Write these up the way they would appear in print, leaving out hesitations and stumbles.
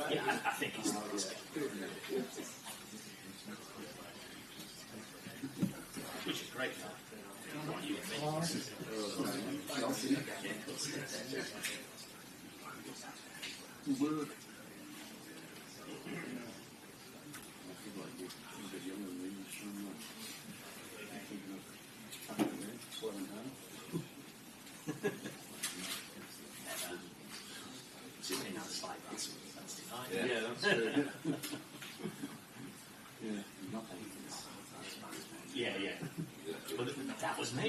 Yeah, I think it's good. Which is great for what you think. Yeah, that's true. Yeah. But that was me.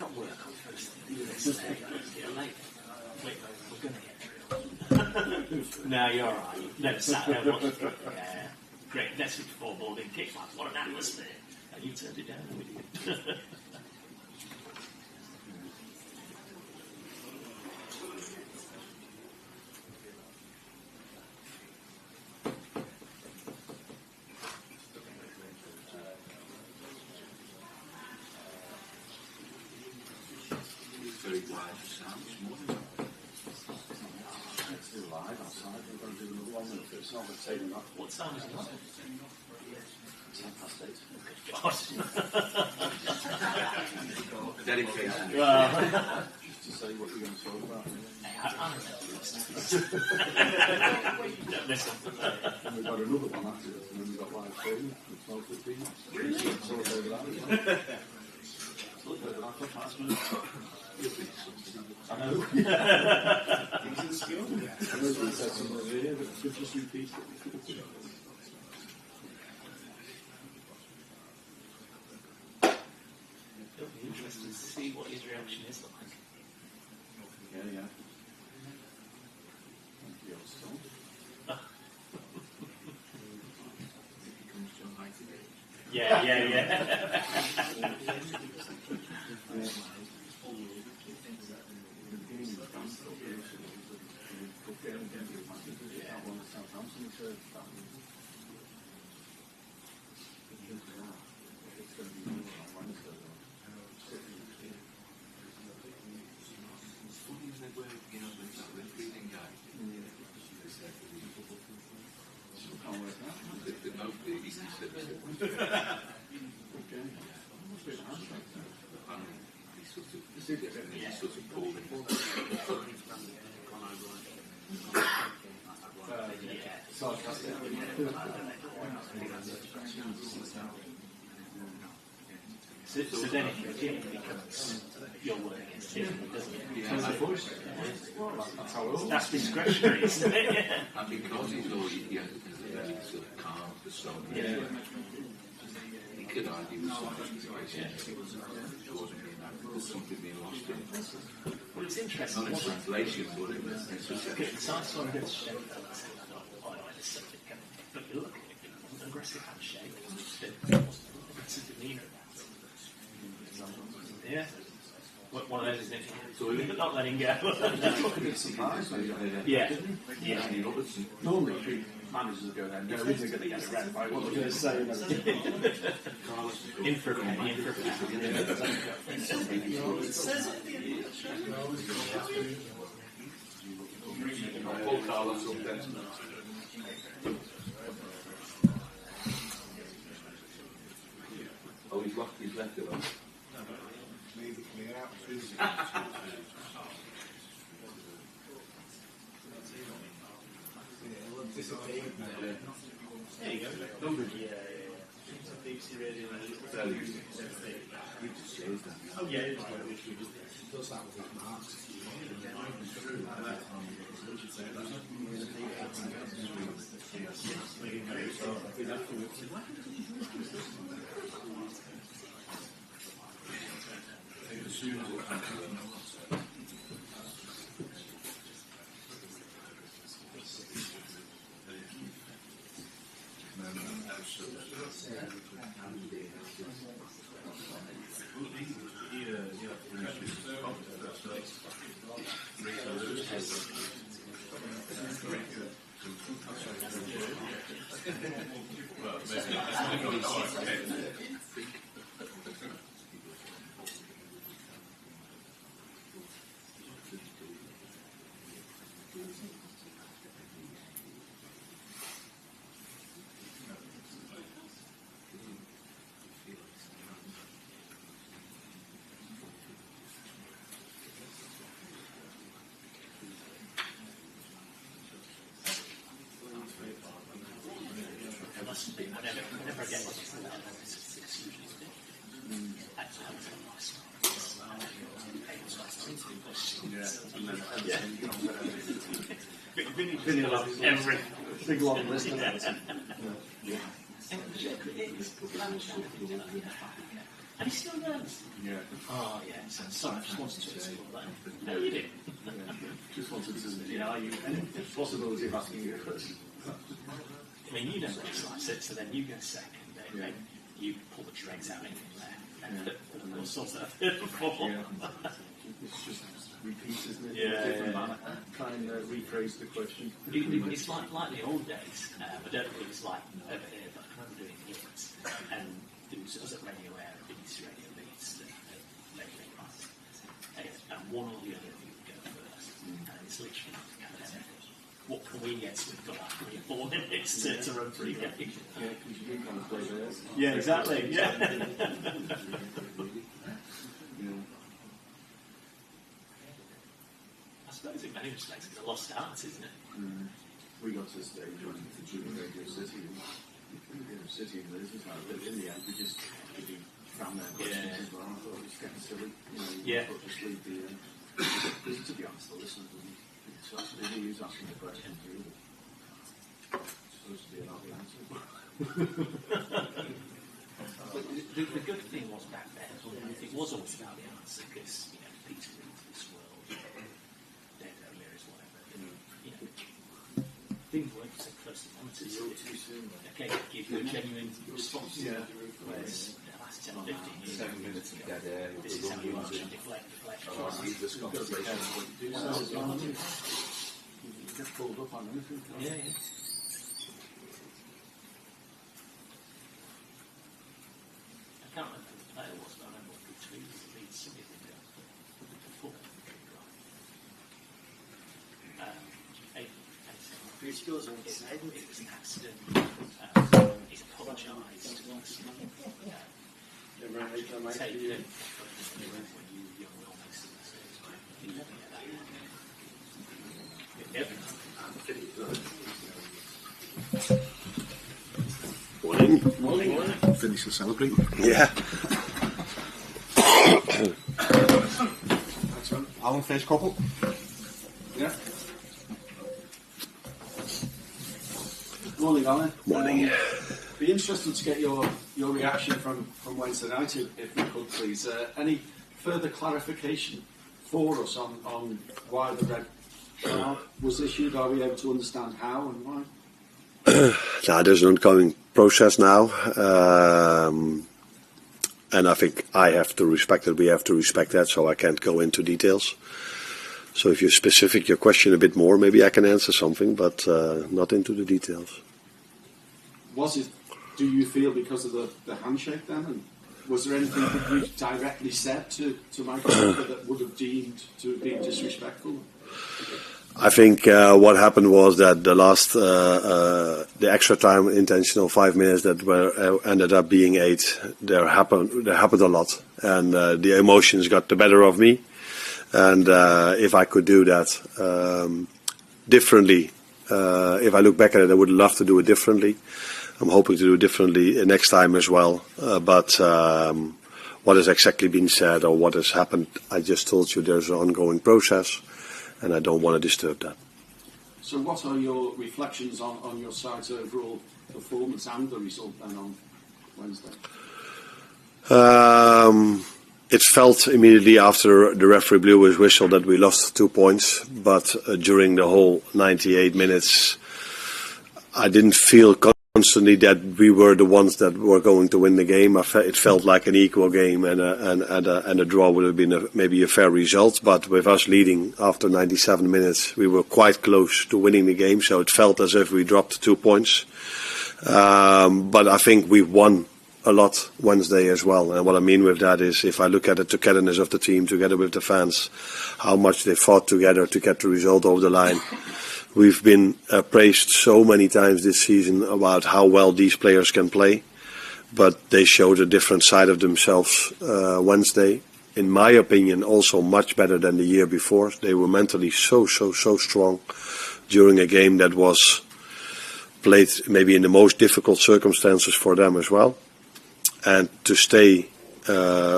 Not work on first thing. We're going to get through. No, you're all right. You've never sat there watching. Yeah. Great message for boarding kick fans. What an atmosphere. And you turned it down, with you. Very wide sound this morning. It's still live outside. We're going to do another one. It's not going to take enough. What time is it? 8:10. Dedication. Just to say what you're going to talk about. Don't listen. And we've got another one after this, and then we've got live stream at 12:15. So over that as well. Look over that for 5 minutes. I know. He's in skill. I know what he said to me earlier, but just repeat it. It'll be interesting to see what his reaction is like. Yeah. Thank you, Stone. Yeah. So then if you're Jim, it becomes your word against him, doesn't it? That's discretionary, isn't it? And because he's always sort of calm, the stone. He could argue with something. There's something being lost in it. Well, it's interesting. Not a translation, but it's just So I saw a good shape. There's something going. But you look at it, an aggressive handshake. It's a demeanour about it. Yeah. One of those is it? Not letting go. Yeah. Normally, if managers go there, no, they're going to get a red by what they're going to say. In for a penny, in for a penny. Paul Carlos up there. Oh, he's left it on. There you go. Oh, yeah. Does that with that marks. whenever I get like it's usually big. That's a nice. Vinny will have Every big long list of that. And he's still nervous. Yeah. Oh yeah. Sorry, I just wanted to explore that. No, you did. Just wanted to, are you any possibility of asking you a question? I mean, you know what it's like. So then you go second, then you pull the dregs out in there, and all sorts of before. Yeah. It's just repeat, isn't it? Yeah, In a different yeah. manner. Try and rephrase the question. It's like the old days. I don't think it's like over here, but I remember doing hits, and there was at Radio Air, BBC Radio Leeds, and one or the other of you would go first, and it's literally what can we get? So we've got like 3 or 4 minutes to run through the game. Yeah, because you do kind of play theirs. Yeah, exactly. Yeah. I suppose in many respects it's a lost art, isn't it? We got to a stage when the junior Radio City, City and Liz was like, but in the end we just found their questions as well. I thought it was getting silly. Just leave the. Because to be honest, the listener doesn't. So he was asking the questions, really. It's supposed to be about the answer. But the good thing was back then, it was always about the answer, because Peter into this world, David O'Leary's whatever. Things weren't so close to monitors. Okay, give you a genuine response. Whereas the last 10 or 15 years, 7 minutes of dead air. this is how you are to deflect. Leave this conversation. You get pulled up on anything. Yeah. I can't remember who the player was, but I remember what Peter Leeds somebody did before. His skills are insane. It was an accident. He's apologised. Take it. Morning. Finish the celebrating. Yeah. Alan, first couple. Yeah. Morning, Alan. Morning. Be interested to get your reaction from Wednesday night, if we could, please. Any further clarification for us on why the red card was issued? Are we able to understand how and why? Now, there's an ongoing process now, and I think I have to respect it. We have to respect that, so I can't go into details. So if you're specific, your question a bit more, maybe I can answer something, but not into the details. Was it, do you feel, because of the handshake then? And was there anything that you directly said to Michael that would have deemed to have been disrespectful? I think what happened was that the last, the extra time, intentional 5 minutes that were ended up being 8. There happened a lot, and the emotions got the better of me. And if I could do that differently, if I look back at it, I would love to do it differently. I'm hoping to do it differently next time as well. But what has exactly been said or what has happened, I just told you there's an ongoing process, and I don't want to disturb that. So what are your reflections on your side's overall performance and the result then on Wednesday? It felt immediately after the referee blew his whistle that we lost 2 points, but during the whole 98 minutes, I didn't feel constantly that we were the ones that were going to win the game. It felt like an equal game, and a draw would have been maybe a fair result. But with us leading after 97 minutes, we were quite close to winning the game, so it felt as if we dropped 2 points. But I think we won a lot Wednesday as well, and what I mean with that is, if I look at the togetherness of the team together with the fans, how much they fought together to get the result over the line. We've been praised so many times this season about how well these players can play, but they showed a different side of themselves Wednesday. In my opinion, also much better than the year before. They were mentally so strong during a game that was played maybe in the most difficult circumstances for them as well, and to stay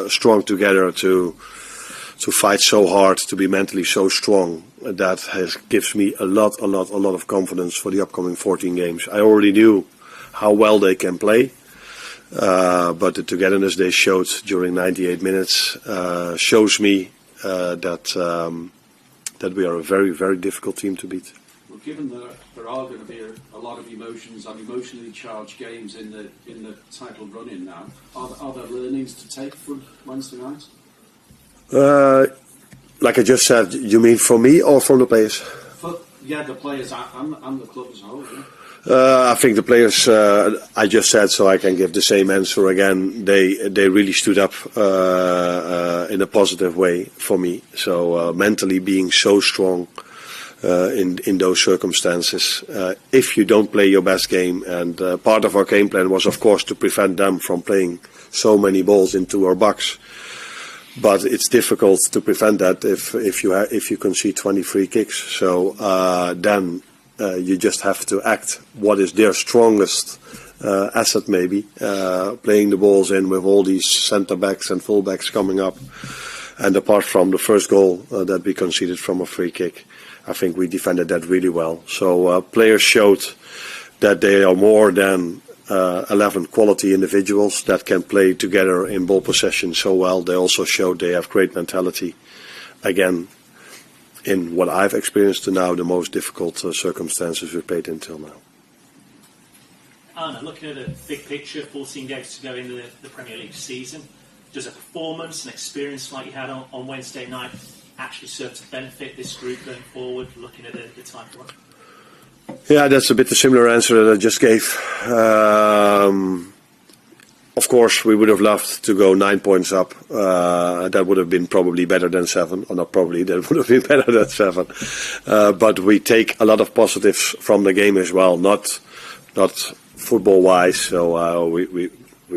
strong together, to fight so hard, to be mentally so strong, that gives me a lot of confidence for the upcoming 14 games. I already knew how well they can play, but the togetherness they showed during 98 minutes shows me that we are a very difficult team to beat. Well, given that there are going to be a lot of emotions and emotionally charged games in the title run-in now, are there learnings to take from Wednesday night? Like I just said, you mean from me or from the players? The players and the club as a whole. Yeah. I think the players, I just said, so I can give the same answer again. They really stood up in a positive way for me. So mentally being so strong in those circumstances. If you don't play your best game, and part of our game plan was, of course, to prevent them from playing so many balls into our box. But it's difficult to prevent that if you concede 20 free kicks. So then you just have to act what is their strongest asset, maybe playing the balls in with all these centre backs and full backs coming up. And apart from the first goal that we conceded from a free kick, I think we defended that really well. So players showed that they are more than 11 quality individuals that can play together in ball possession so well. They also showed they have great mentality. Again, in what I've experienced to now, the most difficult circumstances we played until now. Arne, looking at the big picture, 14 games to go into the Premier League season, does a performance and experience like you had on Wednesday night actually serve to benefit this group going forward, looking at the title run? Yeah, that's a bit a similar answer that I just gave. Of course, we would have loved to go 9 points up. That would have been probably better than 7, or not probably, that would have been better than 7. But we take a lot of positives from the game as well, not football-wise. So we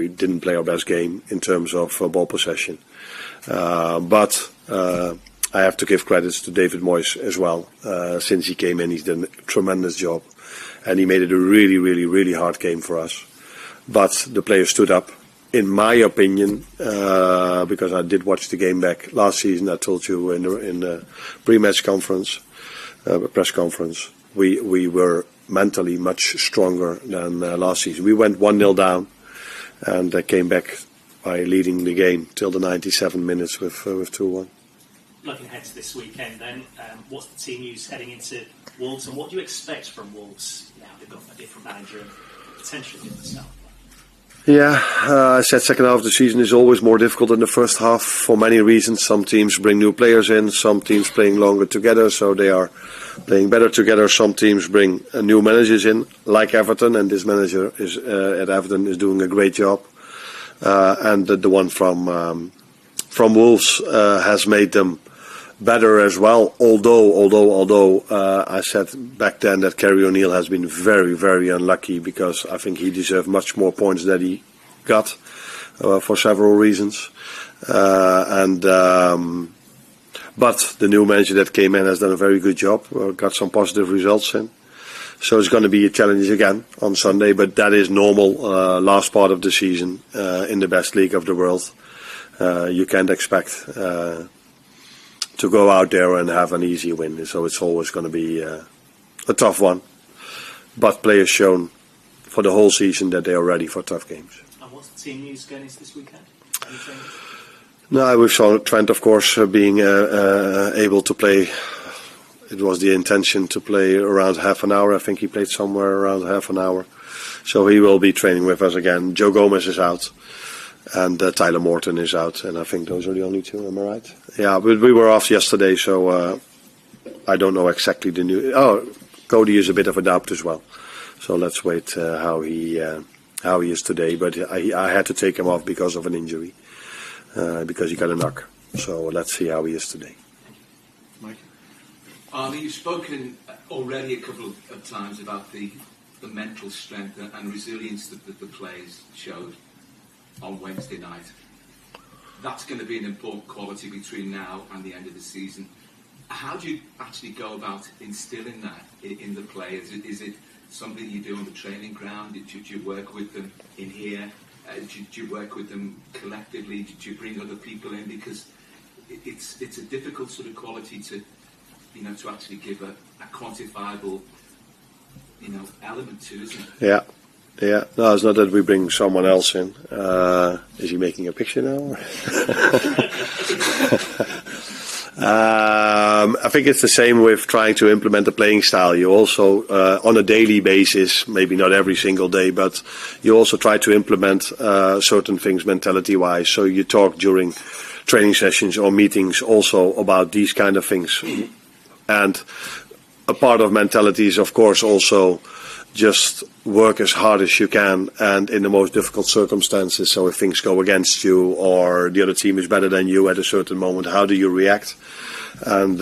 didn't play our best game in terms of ball possession. But I have to give credits to David Moyes as well. Since he came in, he's done a tremendous job. And he made it a really hard game for us. But the players stood up, in my opinion, because I did watch the game back last season. I told you in the pre-match conference, press conference, we were mentally much stronger than last season. We went 1-0 down and came back by leading the game till the 97 minutes with 2-1. Looking ahead to this weekend then, what's the team news heading into Wolves, and what do you expect from Wolves now they've got a different manager and potentially different style? Yeah, I said second half of the season is always more difficult than the first half for many reasons. Some teams bring new players in, some teams playing longer together, so they are playing better together. Some teams bring new managers in, like Everton, and this manager is at Everton is doing a great job. And the one from Wolves has made them better as well. Although I said back then that Kerry O'Neill has been very unlucky, because I think he deserved much more points than he got for several reasons. But the new manager that came in has done a very good job. Got some positive results in. So it's going to be a challenge again on Sunday, but that is normal. Last part of the season in the best league of the world. You can't expect to go out there and have an easy win. So it's always going to be a tough one. But players shown for the whole season that they are ready for tough games. And what's the team news going into this weekend? Any changes? No, we saw Trent, of course, being able to play. It was the intention to play around half an hour. I think he played somewhere around half an hour. So he will be training with us again. Joe Gomez is out. And Tyler Morton is out, and I think those are the only two. Am I right? Yeah, but we were off yesterday, so I don't know exactly the new. Oh, Cody is a bit of a doubt as well. So let's wait how he is today. But I had to take him off because of an injury, because he got a knock. So let's see how he is today. Mike, Arne, you've spoken already a couple of times about the mental strength and resilience that the players showed on Wednesday night. That's going to be an important quality between now and the end of the season. How do you actually go about instilling that in the players? Is it something you do on the training ground? Do you work with them in here? Do you work with them collectively? Do you bring other people in? Because it's a difficult sort of quality to actually give a quantifiable element to, isn't it? Yeah. Yeah, no, it's not that we bring someone else in. Is he making a picture now? I think it's the same with trying to implement the playing style. You also, on a daily basis, maybe not every single day, but you also try to implement certain things mentality-wise. So you talk during training sessions or meetings also about these kind of things. And a part of mentality is, of course, also just work as hard as you can and in the most difficult circumstances. So if things go against you or the other team is better than you at a certain moment, how do you react? And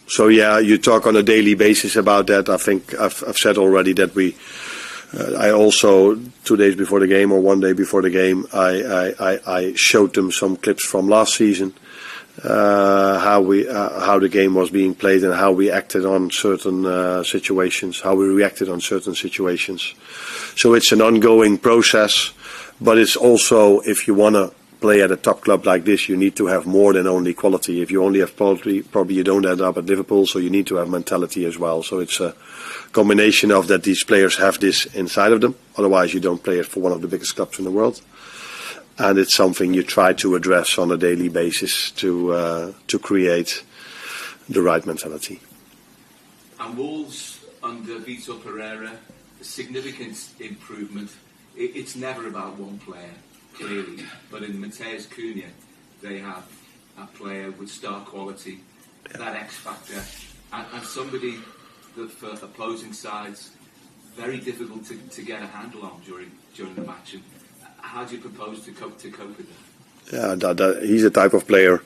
so yeah, you talk on a daily basis about that. I think I've said already that I also 2 days before the game or 1 day before the game, I showed them some clips from last season. How the game was being played and how we acted on certain situations, how we reacted on certain situations. So it's an ongoing process, but it's also, if you want to play at a top club like this, you need to have more than only quality. If you only have quality, probably you don't end up at Liverpool, so you need to have mentality as well. So it's a combination of that these players have this inside of them, otherwise you don't play it for one of the biggest clubs in the world. And it's something you try to address on a daily basis to create the right mentality. And Wolves under Vitor Pereira, a significant improvement. It's never about one player, clearly, but in Mateus Cunha, they have a player with star quality, that X factor, and somebody that for opposing sides, very difficult to get a handle on during the match. And how do you propose to cope with that? Yeah, he's the type of player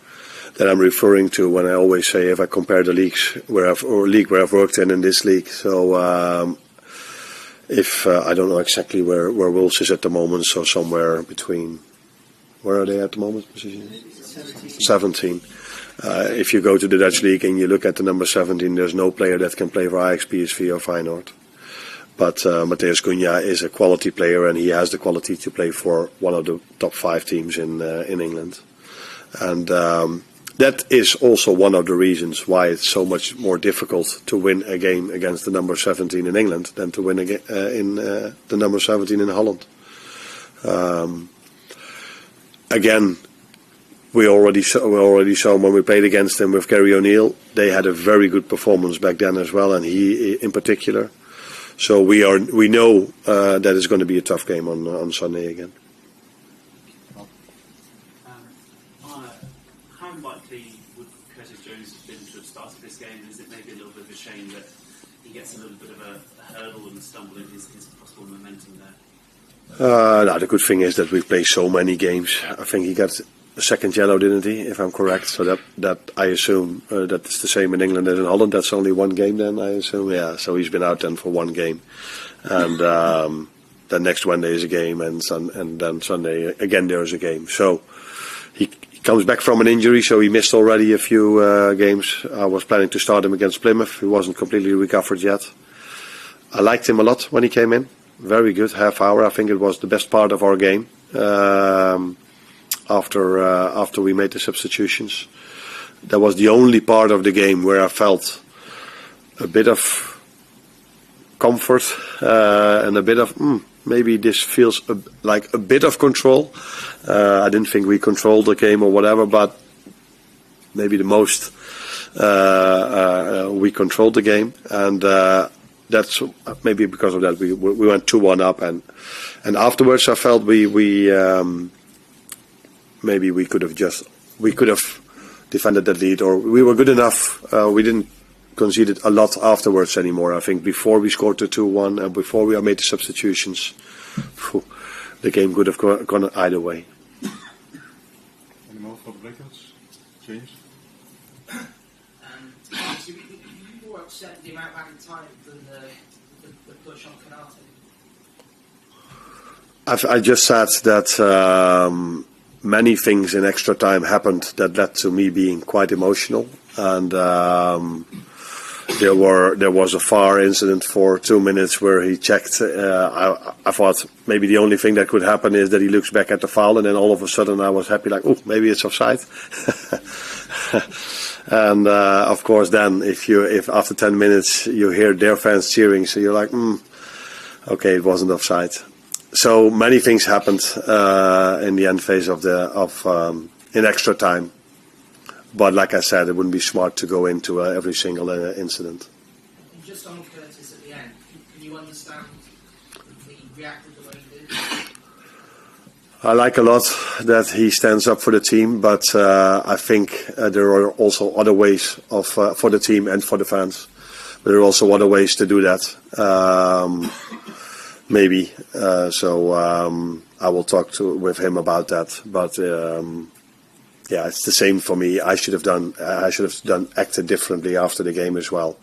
that I'm referring to when I always say if I compare the leagues where I've worked in this league. So if I don't know exactly where Wolves is at the moment, so somewhere between, where are they at the moment? 17. If you go to the Dutch league and you look at the number 17, there's no player that can play for Ajax, PSV or Feyenoord. But Mateus Cunha is a quality player, and he has the quality to play for one of the top 5 teams in England. And that is also one of the reasons why it's so much more difficult to win a game against the number 17 in England than to win in the number 17 in Holland. Again, we already saw when we played against them with Gary O'Neill. They had a very good performance back then as well, and he in particular. So we know that it's going to be a tough game on Sunday again. How likely would Curtis Jones have been to have started this game? Is it maybe a little bit of a shame that he gets a little bit of a hurdle and stumble in his possible momentum there? No, the good thing is that we play so many games. I think he got a second yellow, didn't he, if I'm correct? So that I assume that's the same in England as in Holland. That's only one game then, I assume. Yeah, so he's been out then for one game. And then next Wednesday is a game, and then Sunday again there is a game. So he comes back from an injury, so he missed already a few games. I was planning to start him against Plymouth. He wasn't completely recovered yet. I liked him a lot when he came in. Very good, half hour. I think it was the best part of our game. After we made the substitutions, that was the only part of the game where I felt a bit of comfort and a bit of maybe this feels like a bit of control. I didn't think we controlled the game or whatever, but maybe the most we controlled the game, and that's maybe because of that we went 2-1 up, and afterwards I felt we maybe we could have defended that lead, or we were good enough. We didn't concede a lot afterwards anymore. I think before we scored the 2-1 and before we made the substitutions, the game could have gone either way. Any more for the breakouts? James? You more upset the amount of added time than the push on Canate? I just said that many things in extra time happened that led to me being quite emotional, and There was a VAR incident for 2 minutes where he checked. I thought maybe the only thing that could happen is that he looks back at the foul, and then all of a sudden I was happy, like, oh, maybe it's offside. And of course, then if after 10 minutes you hear their fans cheering, so you're like, okay, it wasn't offside. So many things happened in the end phase in extra time. But like I said, it wouldn't be smart to go into every single incident. And just on Curtis at the end, can you understand that he reacted the way he did? I like a lot that he stands up for the team, but I think there are also other ways for the team and for the fans. There are also other ways to do that. Maybe. So I will talk with him about that. But yeah, it's the same for me. I should have acted differently after the game as well.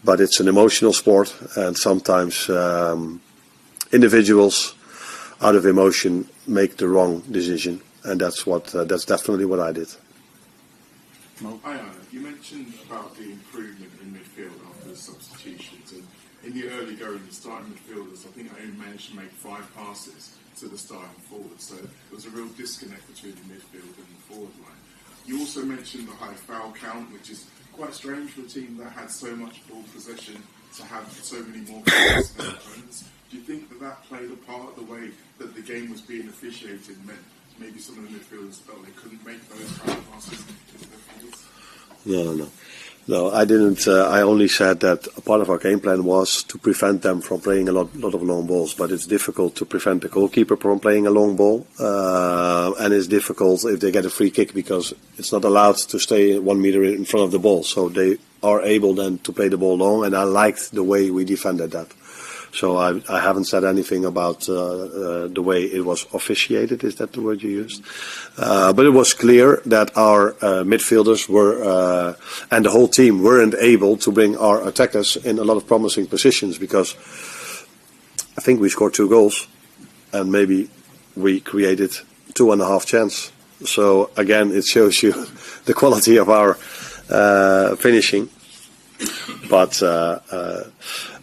But it's an emotional sport, and sometimes individuals, out of emotion, make the wrong decision, and that's definitely what I did. Hi, Arne. You mentioned about the improvement in midfield after the substitutions, and in the early going, the starting midfielders, I think I only managed to make 5 passes to the starting forward, so there was a real disconnect between the midfield and the forward line. You also mentioned the high foul count, which is quite strange for a team that had so much ball possession to have so many more fouls than opponents. Do you think that played a part, the way that the game was being officiated, meant maybe some of the midfielders felt they couldn't make those foul passes into their forwards? No, I didn't. I only said that a part of our game plan was to prevent them from playing a lot of long balls. But it's difficult to prevent the goalkeeper from playing a long ball, and it's difficult if they get a free kick because it's not allowed to stay 1 meter in front of the ball. So they are able then to play the ball long, and I liked the way we defended that. So I haven't said anything about the way it was officiated. Is that the word you used? But it was clear that our midfielders were and the whole team weren't able to bring our attackers in a lot of promising positions because I think we scored 2 goals and maybe we created 2.5 chances. So again, it shows you the quality of our finishing. But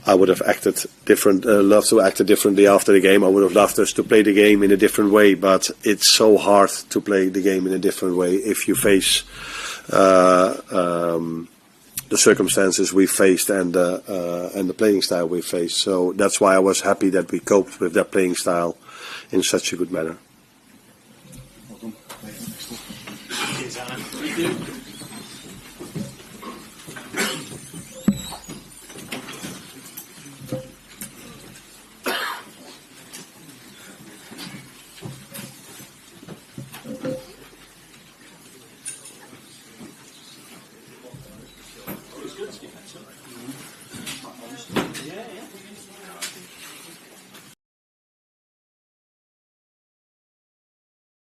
I would have acted different. Loved to act differently after the game. I would have loved us to play the game in a different way. But it's so hard to play the game in a different way if you face the circumstances we faced and the playing style we faced. So that's why I was happy that we coped with that playing style in such a good manner. Cheers, Arne.